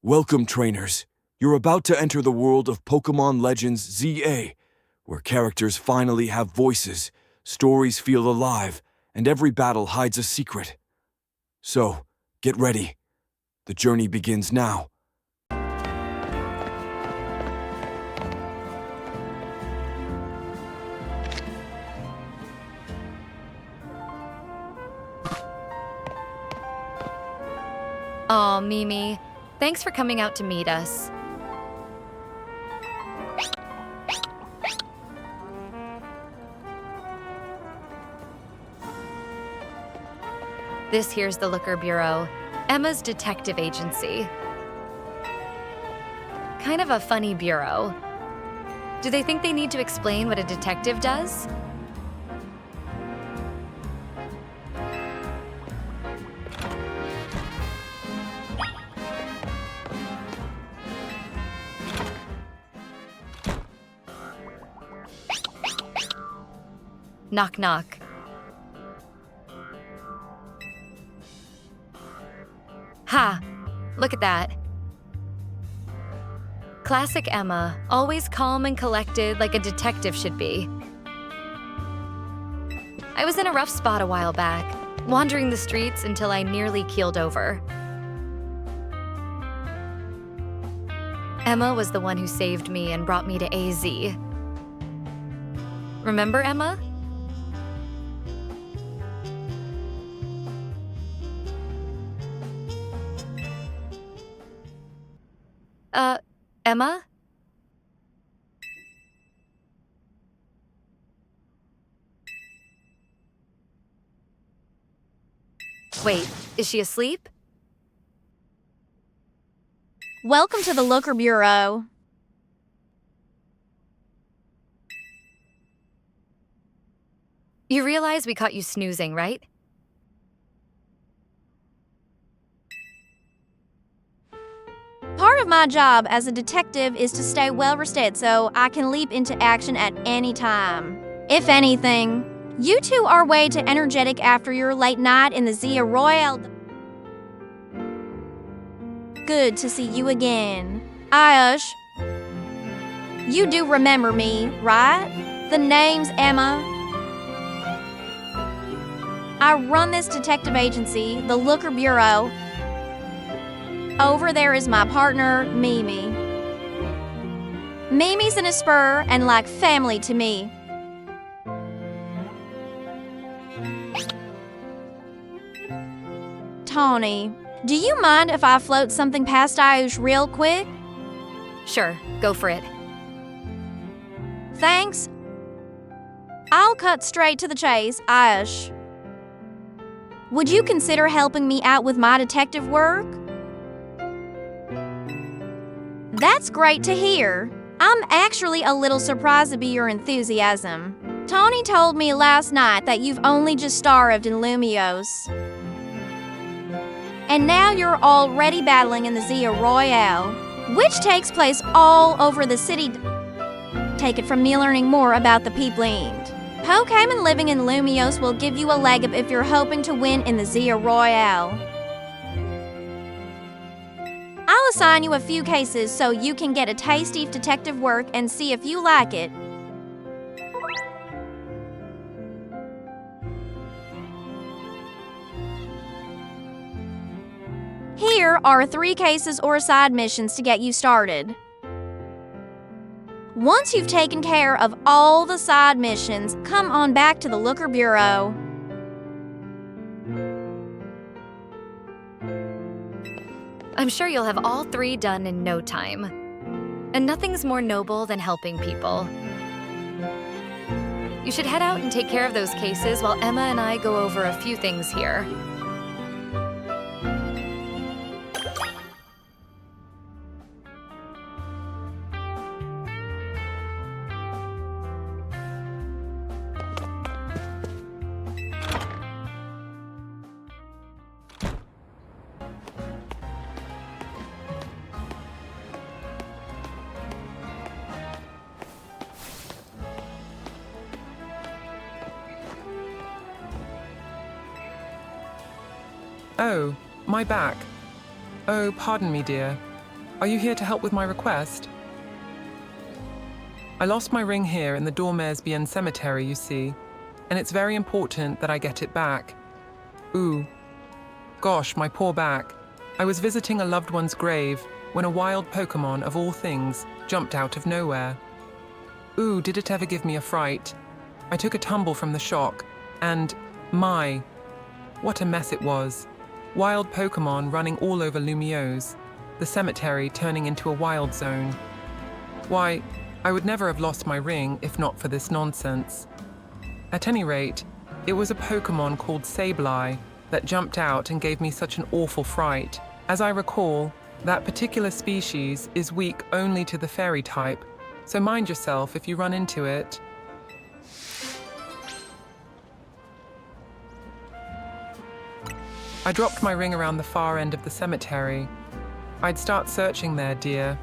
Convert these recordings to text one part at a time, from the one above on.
Welcome, trainers. You're about to enter the world of Pokémon Legends ZA, where characters finally have voices, stories feel alive, and every battle hides a secret. So, get ready. The journey begins now. Aw, Mimi. Thanks for coming out to meet us. This here's the Looker Bureau, Emma's detective agency. Kind of a funny bureau. Do they think they need to explain what a detective does? Knock, knock. Ha! Look at that. Classic Emma, always calm and collected like a detective should be. I was in a rough spot a while back, wandering the streets until I nearly keeled over. Emma was the one who saved me and brought me to AZ. Remember Emma? Emma? Wait, is she asleep? Welcome to the Looker Bureau. You realize we caught you snoozing, right? Part of my job as a detective is to stay well rested so I can leap into action at any time. If anything, you two are way too energetic after your late night in the ZA Royale. Good to see you again. Ayush, you do remember me, right? The name's Emma. I run this detective agency, the Looker Bureau. Over there is my partner, Mimi. Mimi's in a spur and like family to me. Tony, do you mind if I float something past Ayush real quick? Sure, go for it. Thanks. I'll cut straight to the chase, Ayush. Would you consider helping me out with my detective work? That's great to hear. I'm actually a little surprised to be your enthusiasm. Tony told me last night that you've only just starved in Lumios. And now you're already battling in the ZA Royale, which takes place all over the city. Take it from me learning more about the Peepland. Pokémon living in Lumios will give you a leg up if you're hoping to win in the ZA Royale. I'll assign you a few cases so you can get a taste of detective work and see if you like it. Here are 3 cases or side missions to get you started. Once you've taken care of all the side missions, come on back to the Looker Bureau. I'm sure you'll have all 3 done in no time. And nothing's more noble than helping people. You should head out and take care of those cases while Emma and I go over a few things here. Oh, my back. Oh, pardon me, dear. Are you here to help with my request? I lost my ring here in the Dormersbien cemetery, you see, and it's very important that I get it back. Ooh. Gosh, my poor back. I was visiting a loved one's grave when a wild Pokémon, of all things, jumped out of nowhere. Ooh, did it ever give me a fright. I took a tumble from the shock, and what a mess it was. Wild Pokémon running all over Lumiose, the cemetery turning into a wild zone. Why, I would never have lost my ring if not for this nonsense. At any rate, it was a Pokémon called Sableye that jumped out and gave me such an awful fright. As I recall, that particular species is weak only to the fairy type, so mind yourself if you run into it. I dropped my ring around the far end of the cemetery. I'd start searching there, dear.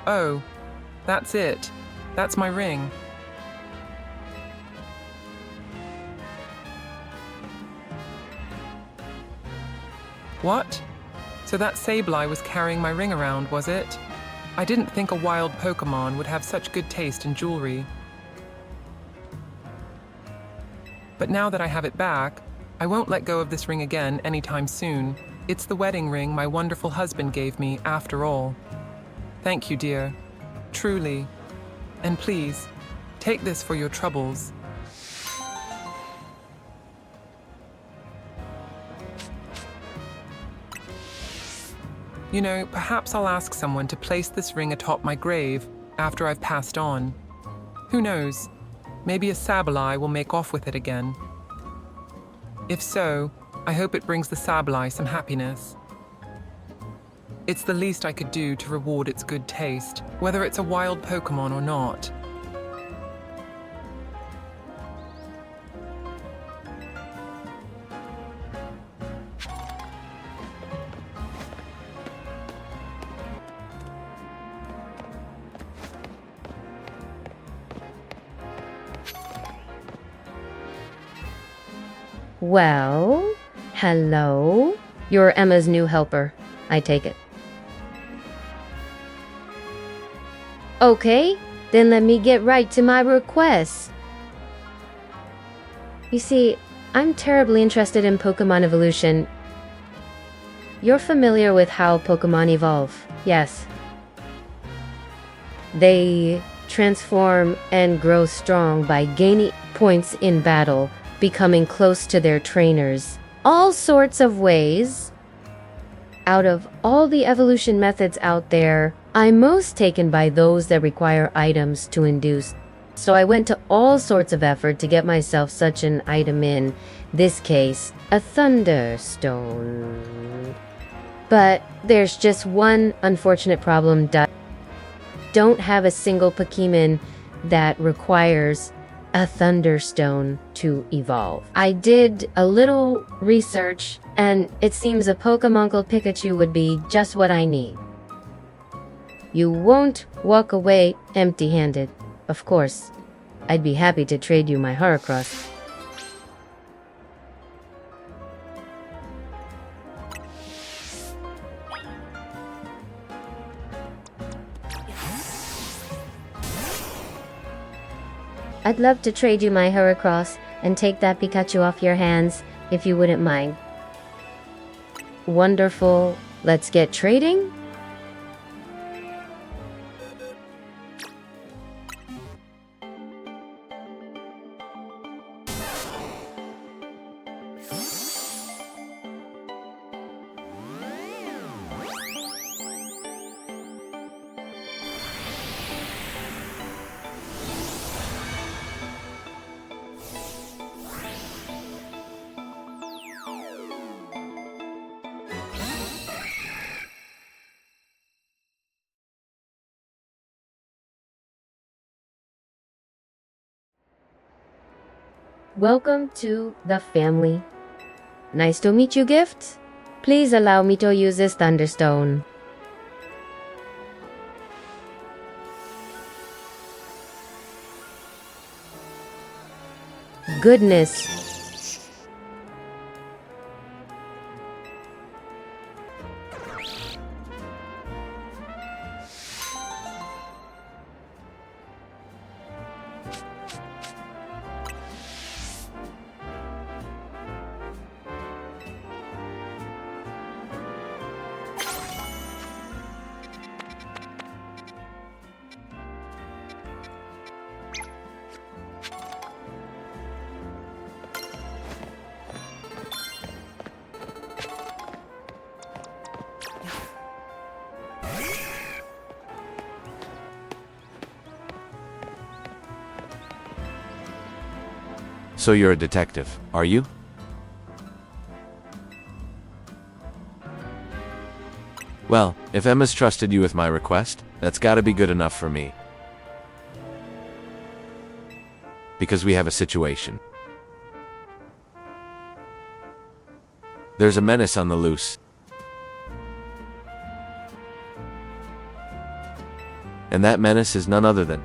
Oh, that's it. That's my ring. What? So that Sableye was carrying my ring around, was it? I didn't think a wild Pokémon would have such good taste in jewelry. But now that I have it back, I won't let go of this ring again anytime soon. It's the wedding ring my wonderful husband gave me, after all. Thank you, dear. Truly. And please, take this for your troubles. You know, perhaps I'll ask someone to place this ring atop my grave after I've passed on. Who knows? Maybe a Sableye will make off with it again. If so, I hope it brings the Sableye some happiness. It's the least I could do to reward its good taste, whether it's a wild Pokémon or not. Well, hello. You're Emma's new helper, I take it. Okay, then let me get right to my request. You see, I'm terribly interested in Pokemon evolution. You're familiar with how Pokemon evolve, yes? They transform and grow strong by gaining points in battle, becoming close to their trainers. All sorts of ways. Out of all the evolution methods out there, I'm most taken by those that require items to induce. So I went to all sorts of effort to get myself such an item in this case, a Thunderstone. But there's just one unfortunate problem. Don't have a single Pokemon that requires a Thunderstone to evolve. I did a little research, and it seems a Pokemongle Pikachu would be just what I need. You won't walk away empty-handed. Of course, I'd be happy to trade you my Heracross. I'd love to trade you my Heracross and take that Pikachu off your hands, if you wouldn't mind. Wonderful. Let's get trading? Welcome to the family. Nice to meet you, Gift. Please allow me to use this Thunderstone. Goodness. So you're a detective, are you? Well, if Emma's trusted you with my request, that's gotta be good enough for me. Because we have a situation. There's a menace on the loose. And that menace is none other than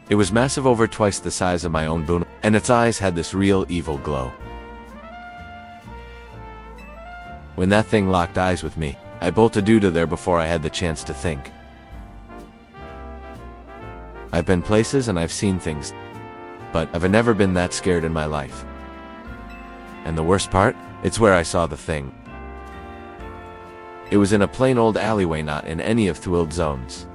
it was massive, over twice the size of my own Boon, and its eyes had this real evil glow. When that thing locked eyes with me, I bolted due to there before I had the chance to think. I've been places and I've seen things, but I've never been that scared in my life. And the worst part? It's where I saw the thing. It was in a plain old alleyway, not in any of Thwild's zones.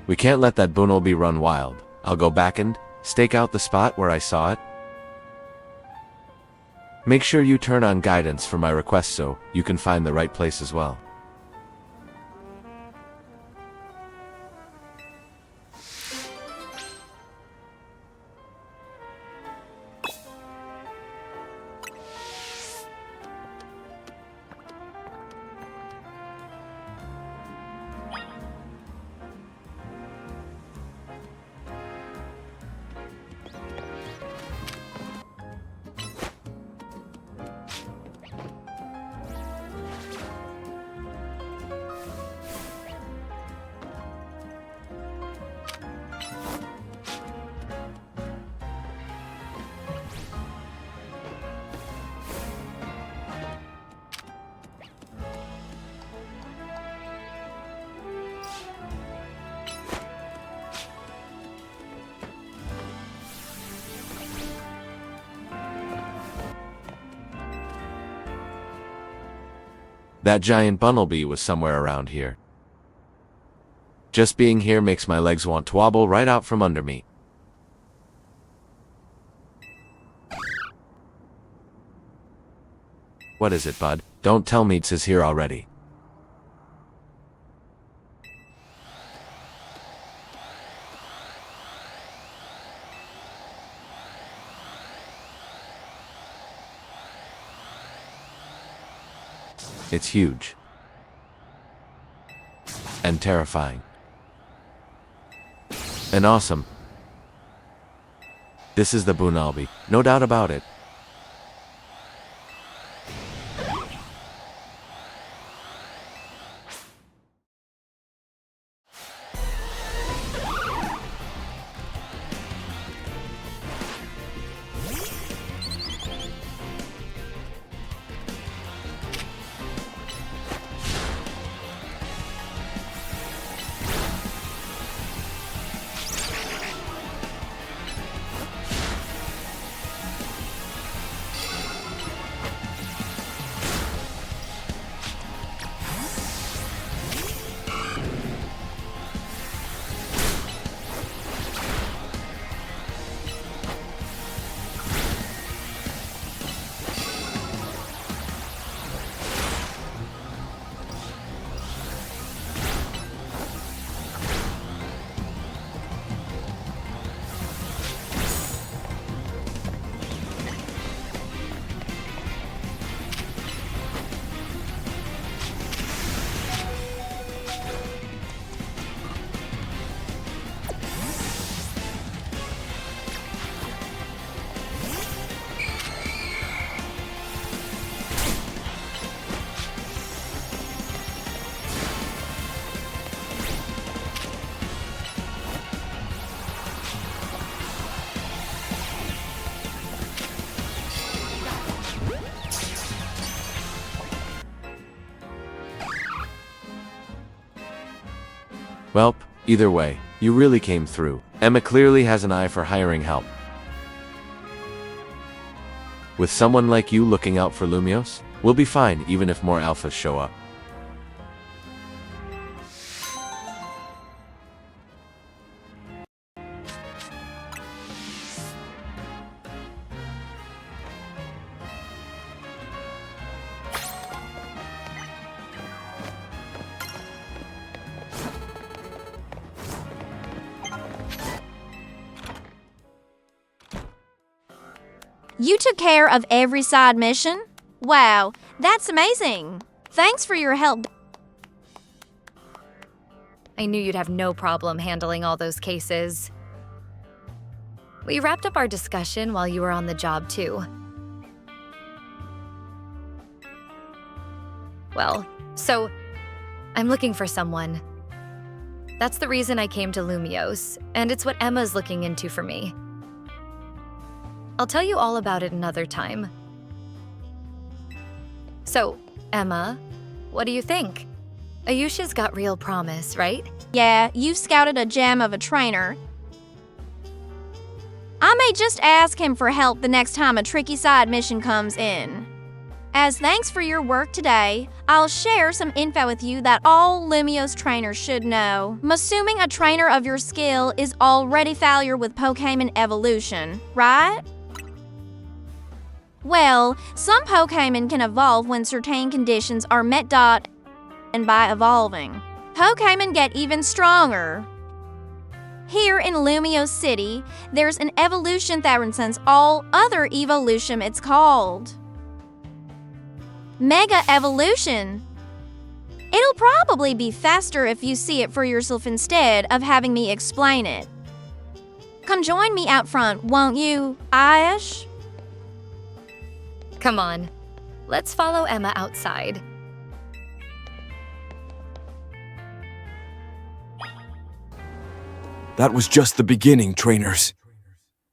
We can't let that Boonel be run wild. I'll go back and stake out the spot where I saw it. Make sure you turn on guidance for my request so you can find the right place as well. That giant bunnelbee was somewhere around here. Just being here makes my legs want to wobble right out from under me. What is it, bud? Don't tell me it's here already. It's huge. And terrifying. And awesome. This is the Bunalbi, no doubt about it. Welp, either way, you really came through. Emma clearly has an eye for hiring help. With someone like you looking out for Lumios, we'll be fine even if more alphas show up. You took care of every side mission? Wow, that's amazing. Thanks for your help. I knew you'd have no problem handling all those cases. We wrapped up our discussion while you were on the job, too. Well, so I'm looking for someone. That's the reason I came to Lumios, and it's what Emma's looking into for me. I'll tell you all about it another time. So, Emma, what do you think? Ayusha's got real promise, right? Yeah, you've scouted a gem of a trainer. I may just ask him for help the next time a tricky side mission comes in. As thanks for your work today, I'll share some info with you that all Lumios trainers should know. I'm assuming a trainer of your skill is already familiar with Pokémon evolution, right? Well, some Pokémon can evolve when certain conditions are met. And by evolving, Pokémon get even stronger. Here in Lumios City, there's an evolution that transcends all other evolution. It's called Mega Evolution. It'll probably be faster if you see it for yourself instead of having me explain it. Come join me out front, won't you, Aish? Come on, let's follow Emma outside. That was just the beginning, trainers.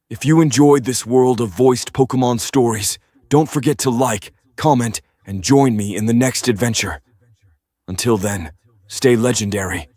If you enjoyed this world of voiced Pokémon stories, don't forget to like, comment, and join me in the next adventure. Until then, stay legendary.